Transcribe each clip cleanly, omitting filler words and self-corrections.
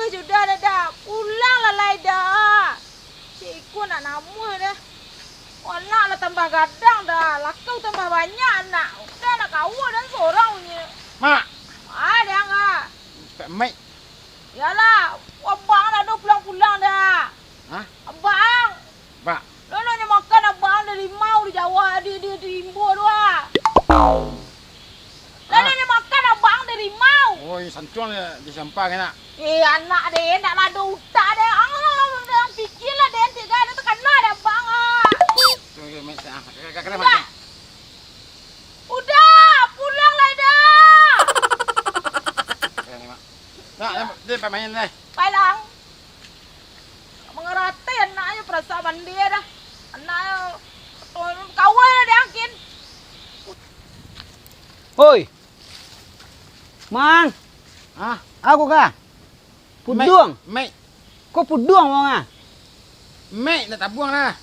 sudah dah. Pulanglah lai dah. Cikgu nak namu dah. Anak lah tambah gadang dah. Lakau tambah banyak anak. Udah nak kawal dan seorang punya. Mak. Ada enggak? Pak Mek. Yalah, abang dah pulang-pulang dah. Hah? Abang. Pak. Lo nak makan abang dari mau di Jawa di Imbo doa. Lo nak makan abang dari mau. Oh, santuan disampah kena. Anak dia nak lada utak dia. Ang fikirlah dia tiga dia terkena dia abang ah. Tu Mek sah. Kena mak. Udah, pulang lah dah. Kena mak. Nak dia Pak main dah. Palang. Mengerti anaknya perasaan dia dah. Anaknya kawal dia angkin. Oi. Mang, Hah? aku kah? Puduang. Mek. Kau puduang mau ngah? Mek nak tabuang lah.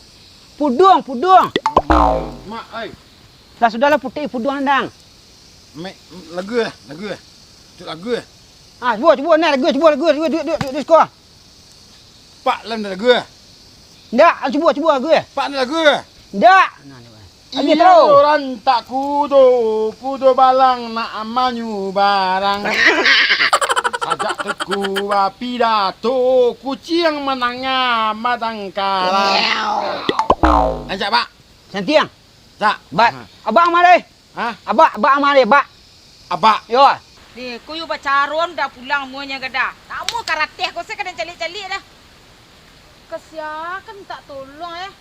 Puduang. Mak, oi. Dah sudahlah putih puduang ndang. Mek lagu. Tu lagu. Ah, cuba ni lagu, cuba di sekolah. Pak lam dah lagu. Ndak, cuba lagu. Pak ni lagu. Ndak. Abi Iyo tahu. orang tak kudo balang nak amanyu barang. Sajak teku pidato kucing menangnya madang karang. Ajak Pak. Santiang. Jak. Bat. Abang mari. Hah? Abang mari, Bak. Abak. Yo. Ni, kuyu bacaron dah pulang muanya gada. Kamu karate kau saya kena calik-calik dah. Kesiakan tak tolong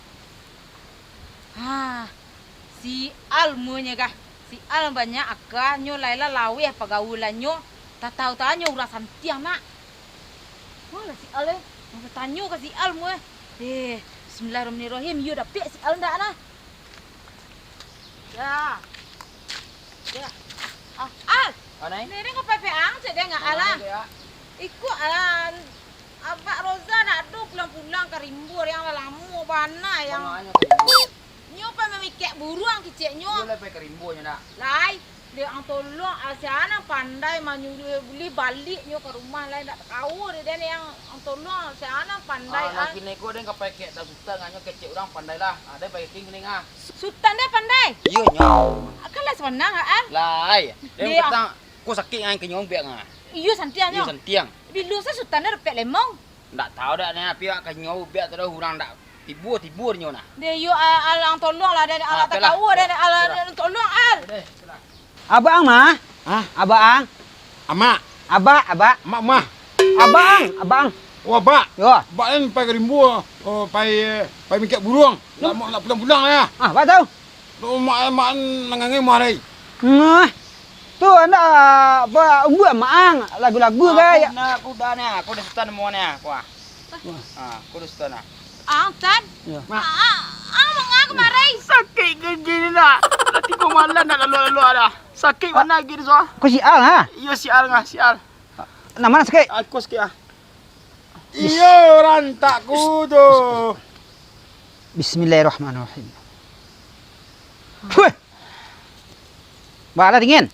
si Al muanya gah. Si Al banyak agak nyo laila laweh pagaulannya. Tak tahu tanya ulah santiang nak. Mana si Al Mau tanya ke si Al mu Bismillahirrahmanirrahim. You dapat si Al ndak nah? Ya. Al. Anai. Ni kau pepe ang cak dia enggak alah. Ikut Abak Roza nak pulang-pulang ke Rimbo yang lama bana yang nyo pa memikir buruang kecik nyo. Boleh pergi ke Rimbo nya nak. Lai, dia ang tolong asiana pandai beli balik nyo ke rumah lain tak tahu dia yang ang tolong asiana pandai Lagi neko dia enggak pakai dah sultan nganyo kecik orang pandai lah. Ada pakai king ning ah. Sultan dia pandai. Iya nya. Akanlah sebenang Al. Lai. Dia Dia kau sakit ngan kenyong biak ngah. Iyo santiang Iya nyo. santiang. Di lusa sultan dia dapat lemong. Ndak tahu dah ni pihak kenyong biak tu orang ndak tibur nyo nah. Dia yo Al ang tolong lah dia Al tak tahu dia Al tolong Al. Abang mah? Hah? Abang. Amak. Abang. Mak mah. Abang. Oh Abak. Yo. Abak ni pergi ke Rimbo. Oh pai mikir buruang. Nak pulang-pulang lah. Ah, apa tahu? Mak nangangai marai. Nah. Tu anda apa umbuan maang lagu-lagu gaya. Nak kuda ni, aku dah sultan mau ni, kuah. Aku dah sultan. Ang tan. Ya. Mengaku marai. Sakit gini nak. Nanti kau malam nak lalu ada. Sakit mana gini so? Kau si Al ha? Iyo sial ngah sial. Nama sikit. Aku sikit ah. Iyo orang tak kudo. Bismillahirrahmanirrahim. Weh. Balah dingin.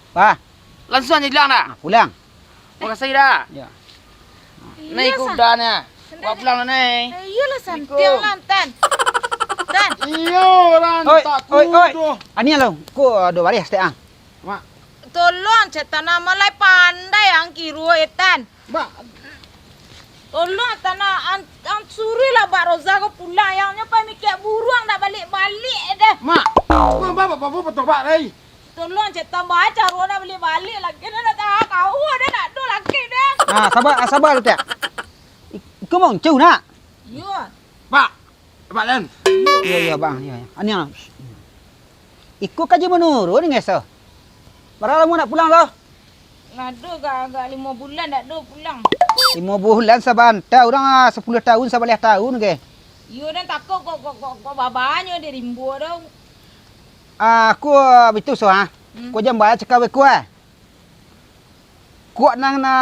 Ba. Langsung aja bilang dah. Pulang. Makasih dah. Ya. Ni kuda ni. Kau pulang lah ni. Iyalah santiang lah tan. Tan. Iyo orang tak Oi. kudo. Ani lo, ko do baris teh ang. Mak. Tolong cetana malai pandai ang kiru etan. Mak. Tolong tanah ang suri lah Bak Roza ko pulang yang nyapa mikir buruang nak balik-balik dah. Mak. Bapak betul Pak rai. Tolong cetana baca ruang nak balik-balik lagi dah tak kau dah nak do lagi dah. Sabar lu teh. Kau mau ceu nak? Ya. Pak. Pak Len. Iya bang, iya. Ani ang. Ikut kaji menurun ni ngesa. Berapa lama nak pulang lo? Ngadu agak 5 bulan dak do pulang. 5 bulan sabanta, orang 10 tahun 11 tahun ke. Yo dan takut kok babanya di Rimbo dah. Aku bitu so ha. Ko jam bayar cakap ku Ko nang na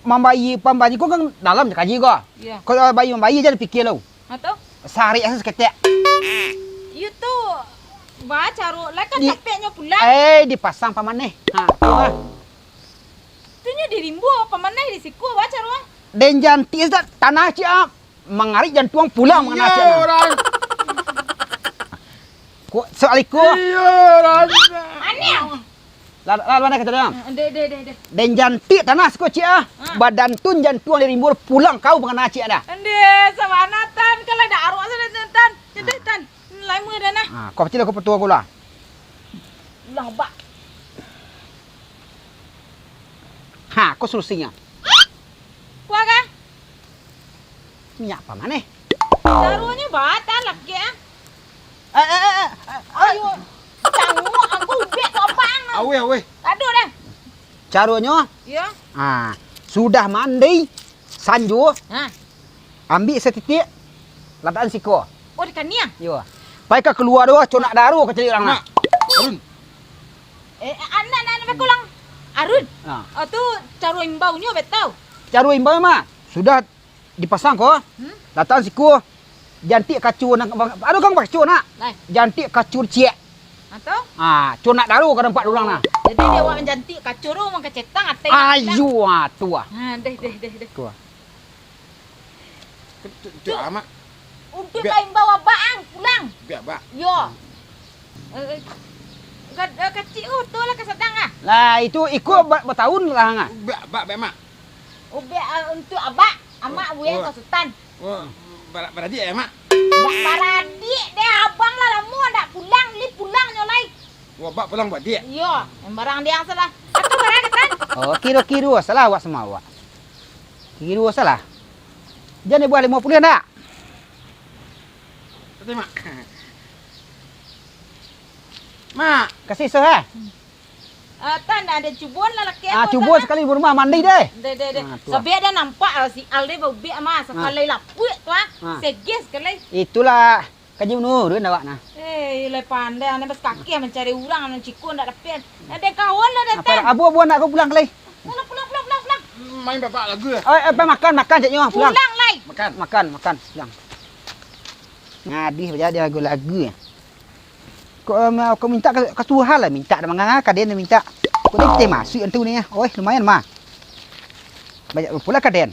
mambayi pambayi ko kan dalam kaji ko. Ya. Ko bayi mambayi jangan fikir lo. Atau Sehari asa seketek. you tu baca ru lah kan capeknya pulang. Dipasang paman ni. Ha, tu ha. nyo di rimbu apa mana di siku baca ruang. Den janti dah tanah cia mengarik dan tuang pulang mengenai Iya cia. orang. Ko soal iku. Iya orang. Aneh. Lalu mana kata dia? De. Den janti tanah ko cia. Badan tun jan tuang dari rimbur pulang kau mengenai cia dah. Ande sabana tan kalau ada arwah sana tan. Jadi tan. Lai mu dah nah. Ah, kau kecil aku petua pula. Lambak. Ha, kau solusinya. Kuah kah? Minyak apa mana? Darunya batal lagi ah. Ayo. Cangu aku ubek kau bang. Awe. Aduh dah. Caranya, Ya. sudah mandi, sanju, Ha. ambil setitik, letakkan siko. Oh di kania. Yo. Pai ka keluar doa conak daru ka cari orang nak. Arun. Anak kulang. Arun. Ha. Oh tu caru imbaunya betul. Caru imbau mah sudah dipasang ko. Letakkan siko. Jantik kacur nak. Aduh kang kacur nak. Lai. Jantik kacur ciek. Atau? Conak daru ka tempat orang nak. Jadi dia orang cantik kacuru orang kecetang atai. Ayu tua. Ha deh. Tua. Tu amak. Untuk lain bawa baang pulang. Biar bak. Yo. Kecil tu lah kesedang ah. Lah itu ikut bertahun lah ngah. Biar bak mak. Ubek untuk abak, amak buaya Oh. kau sultan. Oh, berarti ya mak. Dak baradik deh abang lah lama dak pulang, li pulang nyolai. Wah, bak pulang buat dia. Yo, yang barang dia yang salah. Atau barang ketan. Oh, kira-kira salah awak semua awak. Kira salah. Jangan buat 50 nak. Betul mak. Mak, Kasih sah. Tan ada cubon lah laki Cuba sekali rumah mandi deh. Deh. Tua. Sebab dia nampak si Alde bau biak mah sekali lapuk tu ah. Ah. Seges sekali. Itulah kaji menurun awak nah. Le pandai ane bas kaki mencari orang ane cikun dak dapat. Ada kawan lah datang. Abu nak kau pulang kali. Pulang. main bapak lagu ya. Apa makan caknya pulang. Pulang lai. Makan pulang. Ngadih baca dia lagu ya. Kau minta ke Tuhan lah minta dah manganga kaden minta. Kau ni kita masuk entu ni ya. Oi lumayan mah. Banyak pula kaden.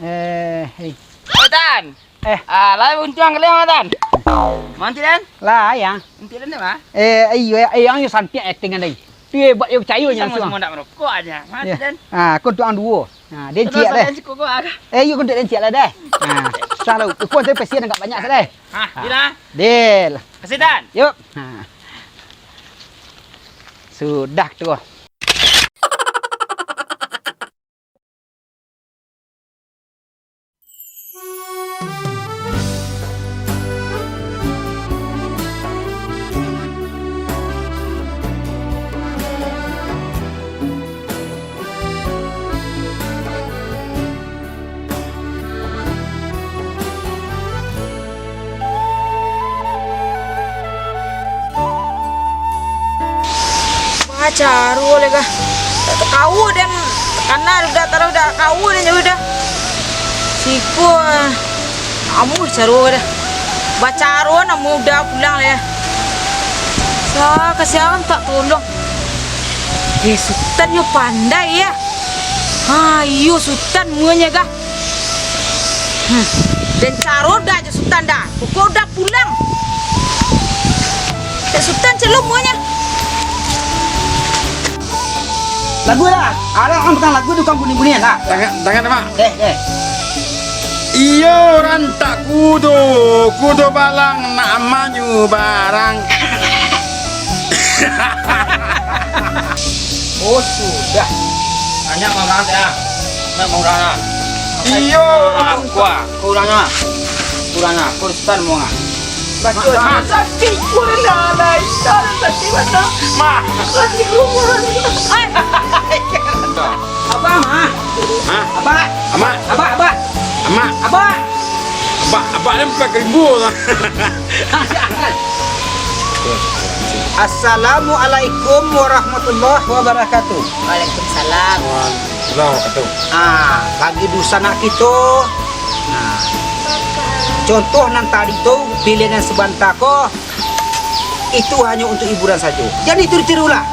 Hei. Tan. Lai untuang kali Tan. Manti Dan? Lah yang. Manti Dan dah mah. Yang yo santai acting ni. Tu buat yo percaya nya Semua nak merokok aja. Manti Dan. Kau tuang dua. Dia ciak dah. Yo kau dia ciak lah dah. Salah. Kau tu pasien enggak banyak salah. Dila. Del. Kasih Dan. Yuk. Sudah tu. Caru lega. Kau dan karena udah kau dan udah. Siku kamu caru dah. Bacaru namu udah pulang ya. Kasihan tak tolong. Sultan yo pandai ya. Ayo Sultan muanya gah. Dan caru dah je Sultan dah. Kau udah pulang. Sultan celum muanya. Lagu lah. Ada orang tentang lagu tu kamu bunyi-bunyian lah. Tangan mak. Iya. Rantak kudo balang nak manyu barang. Oh sudah. Banyak orang dah. Nak mau orang. Iyo. Kurangnya. Kau Sultan mau ngah. Sakit pun dah lai. Sakit mana? Ma. Sakit rumah. Abang ah. Hah? Abang. Amak. Abang. Abak ni 4,000 lah. Assalamualaikum warahmatullahi wabarakatuh. Waalaikumsalam. Bagi dosa nak kita. Contoh nan tadi tu pilihan sebentar ko itu hanya untuk hiburan saja. Jadi tiru-tirulah.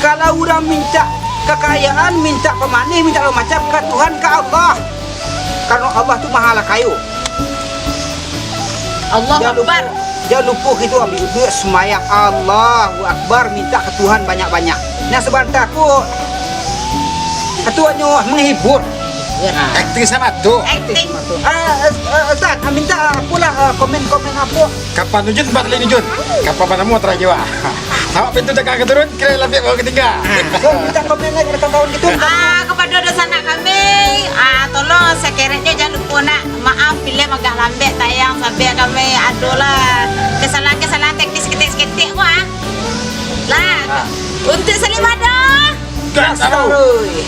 Kalau orang minta kekayaan minta pemani, minta macam ke Tuhan, ke Allah. Karena Allah tu maha kayu. Allah Akbar. Jangan lupa kita ambil duit semayang Allahu Akbar, minta ke Tuhan banyak-banyak. Nah sebentar aku ketuanya menghibur. Akting sama tu. Acting. Ustaz, minta pula komen-komen apa. Kapan nujun tempat lain nujun? Kapan panamu terajiwa? Awak pintu jaga keturun, kira lebih bawa ketinggal. Minta komen lagi kawan-kawan gitu. Kepada dosa anak kami, tolong sekeretnya jangan lupa nak maaf bila agak lambat tayang sampai kami adalah kesalahan-kesalahan teknis ketik-ketik wah. Lah, untuk Salim ada. Tak tahu. Sorry.